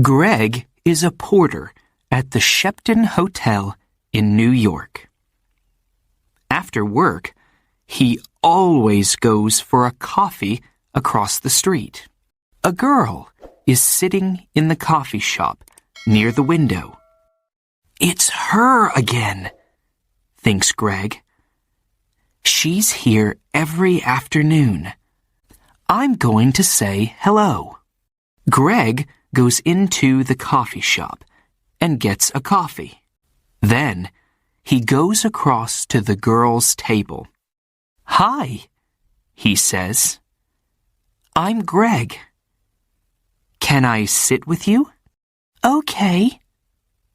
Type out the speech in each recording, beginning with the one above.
Greg is a porter at the Shepton Hotel in New York. After work, he always goes for a coffee across the street. A girl is sitting in the coffee shop near the window. It's her again, thinks Greg. She's here every afternoon. I'm going to say hello. Greg goes into the coffee shop and gets a coffee. Then he goes across to the girl's table. "Hi," he says. "I'm Greg. Can I sit with you?" "Okay,"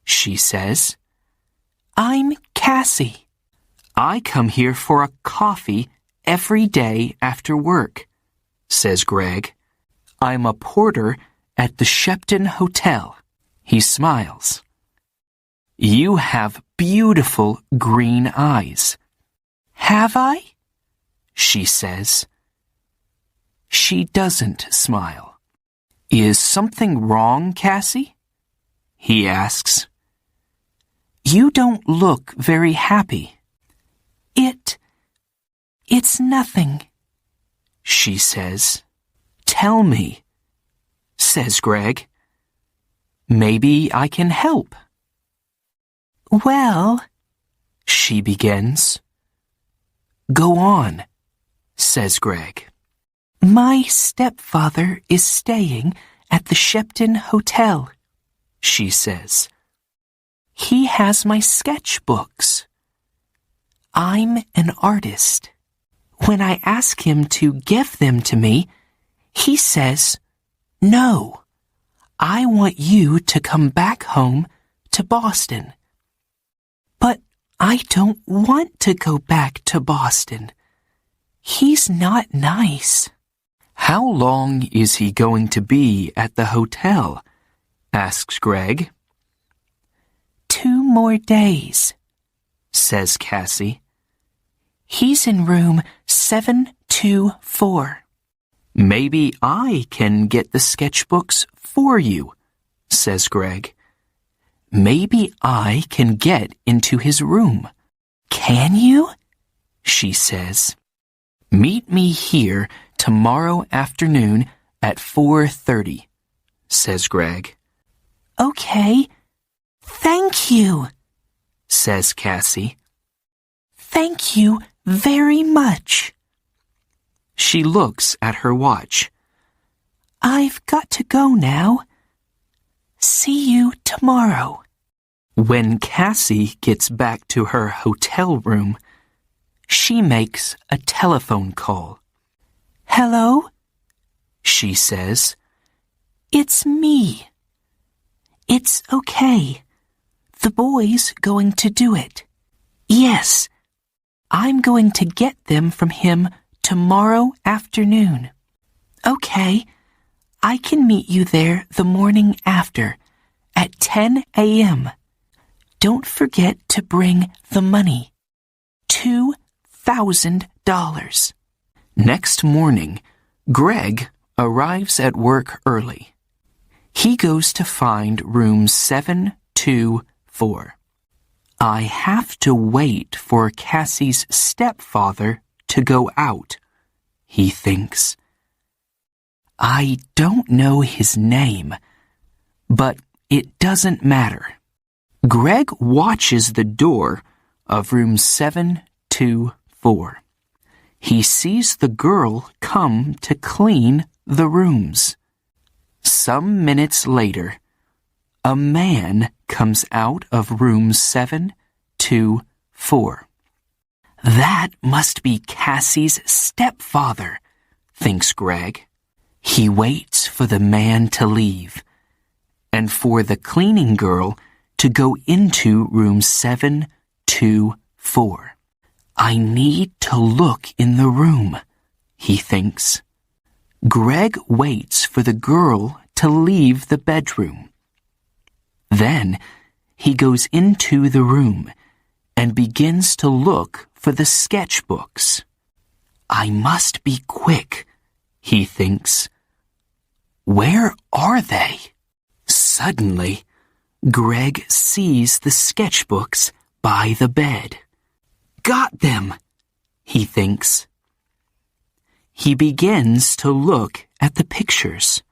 she says. "I'm Cassie. I come here for a coffee every day after work," says Greg. "I'm a porter at the Shepton Hotel." He smiles. "You have beautiful green eyes." "Have I?" she says. She doesn't smile. "Is something wrong, Cassie?" he asks. "You don't look very happy." It's nothing," she says. "Tell me," says Greg. "Maybe I can help." "Well," she begins. "Go on," says Greg. "My stepfather is staying at the Shepton Hotel," she says. "He has my sketchbooks. I'm an artist. When I ask him to give them to me, he says, 'No, I want you to come back home to Boston.' But I don't want to go back to Boston. He's not nice." "How long is he going to be at the hotel?" asks Greg. 2 more days, says Cassie. He's in room 724. "Maybe I can get the sketchbooks for you," says Greg. "Maybe I can get into his room." "Can you?" she says. "Meet me here tomorrow afternoon at 4:30, says Greg. "Okay. Thank you," says Cassie. "Thank you very much." She looks at her watch. "I've got to go now. See you tomorrow." When Cassie gets back to her hotel room, she makes a telephone call. "Hello?" she says. "It's me." "It's okay. The boy's going to do it." "Yes. I'm going to get them from him tomorrow afternoon." "Okay. I can meet you there the morning after, at 10 a.m. Don't forget to bring the money. $2,000. Next morning, Greg arrives at work early. He goes to find room 724. "I have to wait for Cassie's stepfather to go out," he thinks. "I don't know his name, but it doesn't matter." Greg watches the door of room 724. He sees the girl come to clean the rooms. Some minutes later, a man comes out of room 724. "That must be Cassie's stepfather," thinks Greg. He waits for the man to leave and for the cleaning girl to go into room 724. "I need to look in the room," he thinks. Greg waits for the girl to leave the bedroom. Then he goes into the room and begins to look for the sketchbooks. "I must be quick," he thinks. "Where are they?" Suddenly, Greg sees the sketchbooks by the bed. Got them, he thinks. He begins to look at the pictures.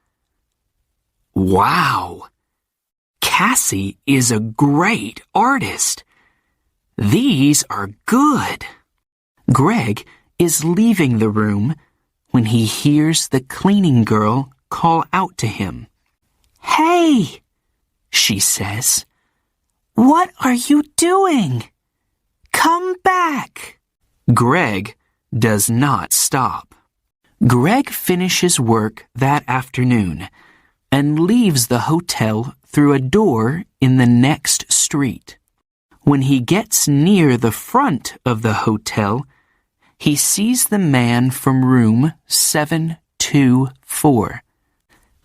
Wow! Cassie is a great artist. These are good. Greg is leaving the room when he hears the cleaning girl call out to him. Hey, she says, what are you doing? Come back. Greg does not stop. Greg finishes work that afternoon and leaves the hotel through a door in the next street. When he gets near the front of the hotel, he sees the man from room 724.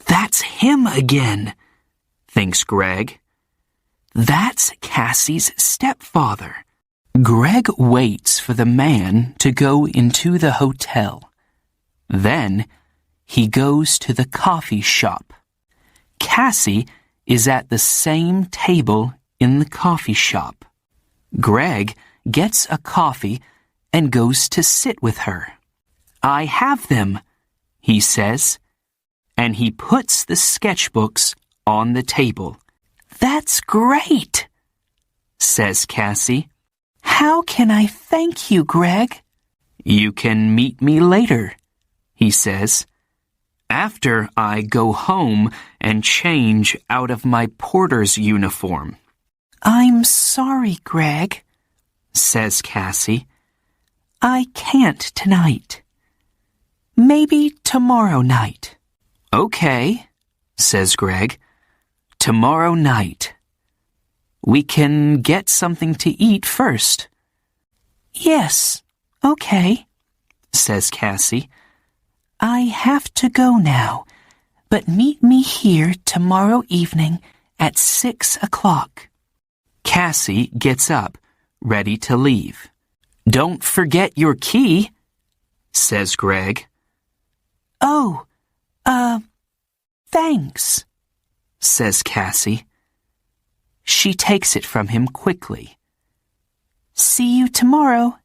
That's him again, thinks Greg. That's Cassie's stepfather. Greg waits for the man to go into the hotel. Then he goes to the coffee shop. Cassie is at the same table in the coffee shop. Greg gets a coffee and goes to sit with her. I have them, he says, and he puts the sketchbooks on the table. That's great, says Cassie. How can I thank you, Greg? You can meet me later, he says, after I go home and change out of my porter's uniform. I'm sorry, Greg, says Cassie. I can't tonight. Maybe tomorrow night. Okay, says Greg. Tomorrow night. We can get something to eat first. Yes, okay, says Cassie. I have to go now, but meet me here tomorrow evening at 6 o'clock. Cassie gets up, ready to leave. Don't forget your key, says Greg. Oh, thanks, says Cassie. She takes it from him quickly. See you tomorrow.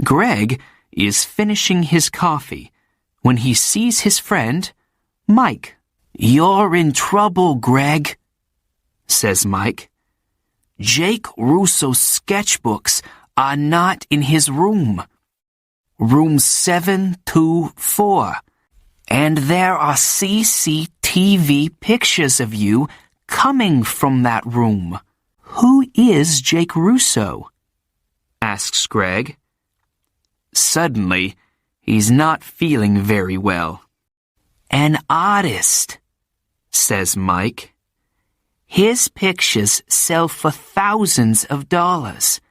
Greg is finishing his coffee when he sees his friend, Mike. You're in trouble, Greg, says Mike. Jake Russo's sketchbooks are not in his room. Room 724. And there are CCTV pictures of you coming from that room. Who is Jake Russo? Asks Greg. Suddenly, he's not feeling very well. An artist, says Mike. His pictures sell for thousands of dollars,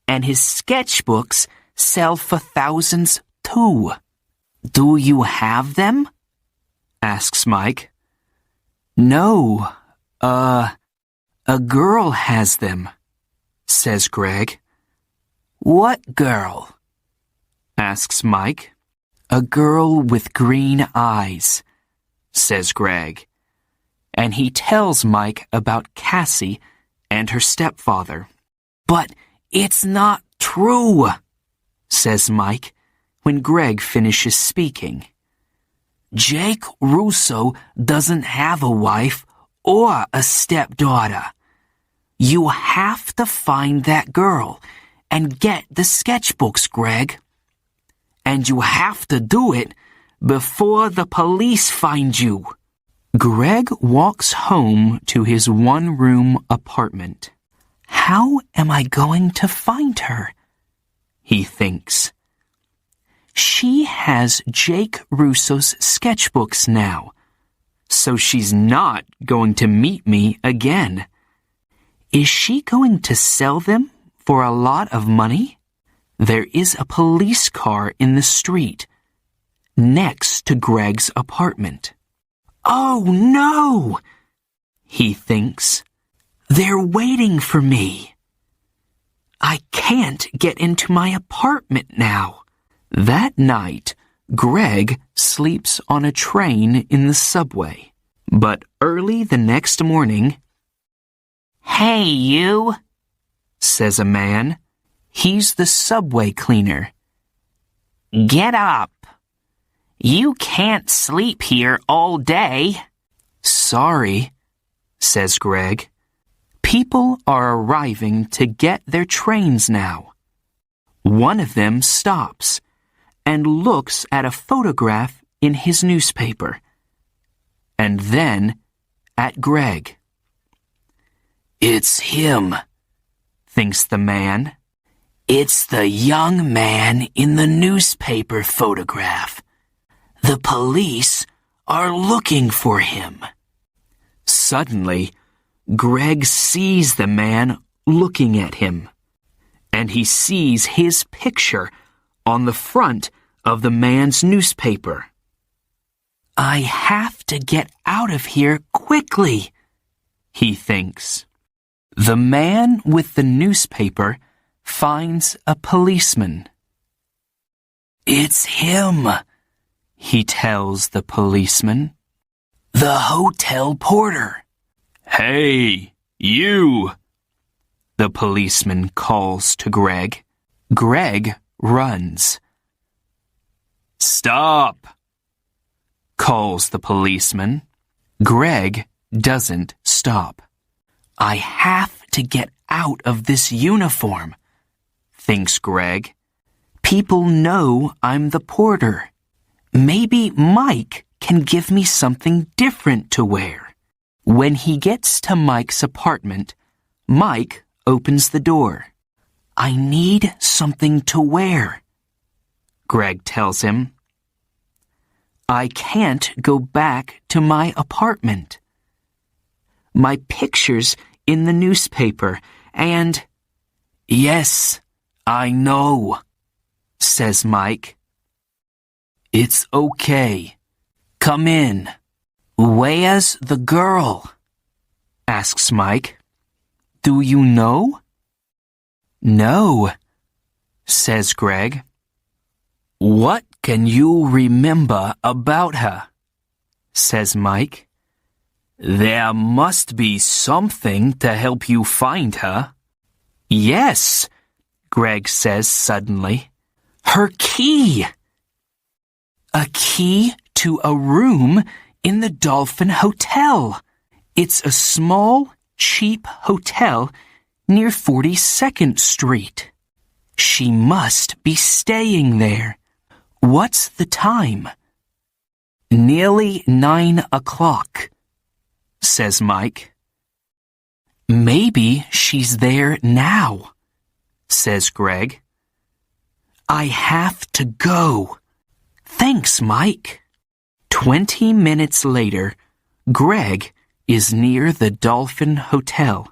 and his sketchbooks sell for thousands too. Do you have them? Asks Mike. No, a girl has them, says Greg. What girl? Asks Mike. A girl with green eyes, says Greg. And he tells Mike about Cassie and her stepfather. But it's not true, says Mike when Greg finishes speaking. Jake Russo doesn't have a wife or a stepdaughter. You have to find that girl and get the sketchbooks, Greg. And you have to do it before the police find you. Greg walks home to his one-room apartment. How am I going to find her? He thinks. She has Jake Russo's sketchbooks now, so she's not going to meet me again. Is she going to sell them for a lot of money? There is a police car in the street, next to Greg's apartment. Oh no! He thinks. They're waiting for me. I can't get into my apartment now. That night, Greg sleeps on a train in the subway. But early the next morning, "Hey, you," says a man. He's the subway cleaner. "Get up. You can't sleep here all day." "Sorry," says Greg. People are arriving to get their trains now. One of them stops and looks at a photograph in his newspaper, and then at Greg. "It's him," thinks the man. "It's the young man in the newspaper photograph. The police are looking for him." Suddenly, Greg sees the man looking at him, and he sees his picture on the front of the man's newspaper. "I have to get out of here quickly," he thinks. The man with the newspaper finds a policeman. "It's him," he tells the policeman. "The hotel porter." "Hey, you!" the policeman calls to Greg. Greg runs. "Stop!" calls the policeman. Greg doesn't stop. "I have to get out of this uniform," thinks Greg. "People know I'm the porter. Maybe Mike can give me something different to wear." When he gets to Mike's apartment, Mike opens the door. "I need something to wear," Greg tells him. "I can't go back to my apartment. My picture's in the newspaper, and—" "Yes, I know," says Mike. "It's okay. Come in." "Where's the girl?" asks Mike. "Do you know?" "No," says Greg. "What can you remember about her?" says Mike. "There must be something to help you find her." "Yes," Greg says suddenly. "Her key." "A key to a room in the Dolphin Hotel. It's a small, cheap hotel near 42nd Street. She must be staying there. What's the time?" "Nearly 9 o'clock, says Mike. "Maybe she's there now," says Greg. "I have to go. Thanks, Mike." 20 minutes later, Greg is near the Dolphin Hotel.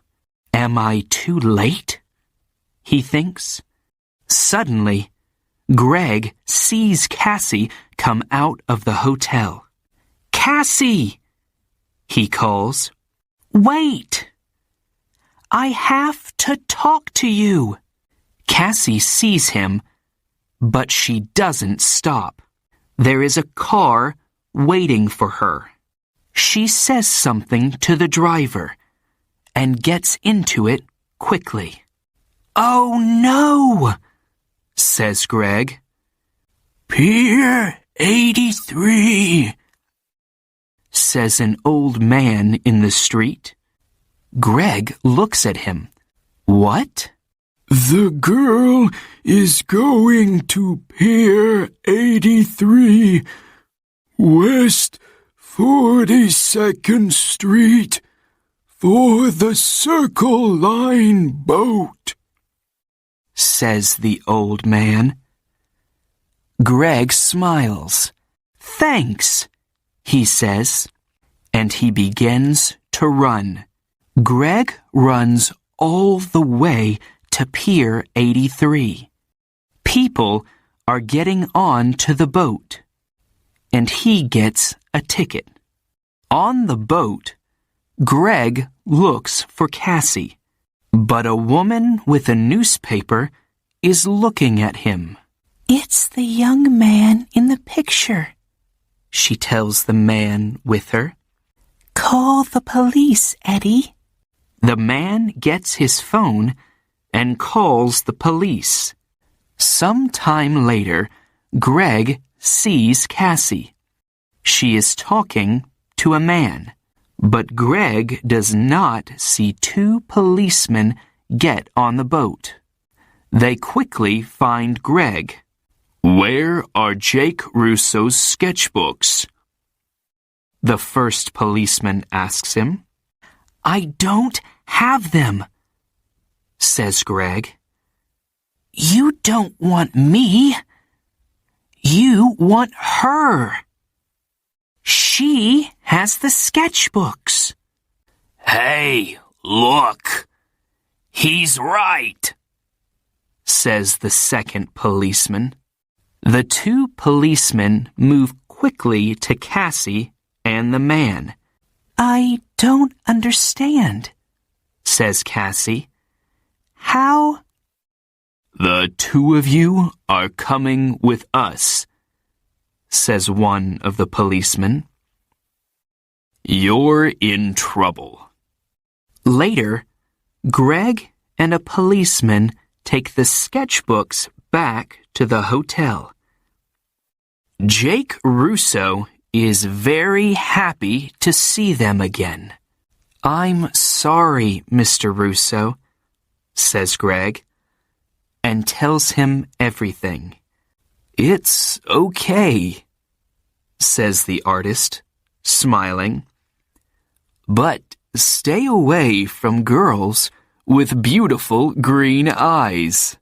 "Am I too late?" he thinks. Suddenly, Greg sees Cassie come out of the hotel. "Cassie!" he calls. "Wait! I have to talk to you." Cassie sees him, but she doesn't stop. There is a car waiting for her. She says something to the driver and gets into it quickly. "Oh no!" says Greg. "Pier 83, says an old man in the street. Greg looks at him. "What?" "The girl is going to Pier 83, West 42nd Street, for the Circle Line boat," says the old man. Greg smiles. "Thanks," he says, and he begins to run. Greg runs all the way to Pier 83. People are getting on to the boat, and he gets a ticket. On the boat, Greg looks for Cassie, but a woman with a newspaper is looking at him. "It's the young man in the picture," she tells the man with her. Call the police, Eddie. The man gets his phone and calls the police. Some time later, Greg sees Cassie. She is talking to a man, but Greg does not see two policemen get on the boat. They quickly find Greg. Where are Jake Russo's sketchbooks? The first policeman asks him. I don't have them, says Greg. You don't want me. You want her. She has the sketchbooks. Hey, look. He's right, says the second policeman. The two policemen move quickly to Cassie and the man. I don't understand, says Cassie. How? The two of you are coming with us, says one of the policemen. You're in trouble. Later, Greg and a policeman take the sketchbooks back to the hotel. Jake Russo is very happy to see them again. I'm sorry, Mr. Russo, says Greg, and tells him everything. It's okay, says the artist, smiling. But stay away from girls with beautiful green eyes.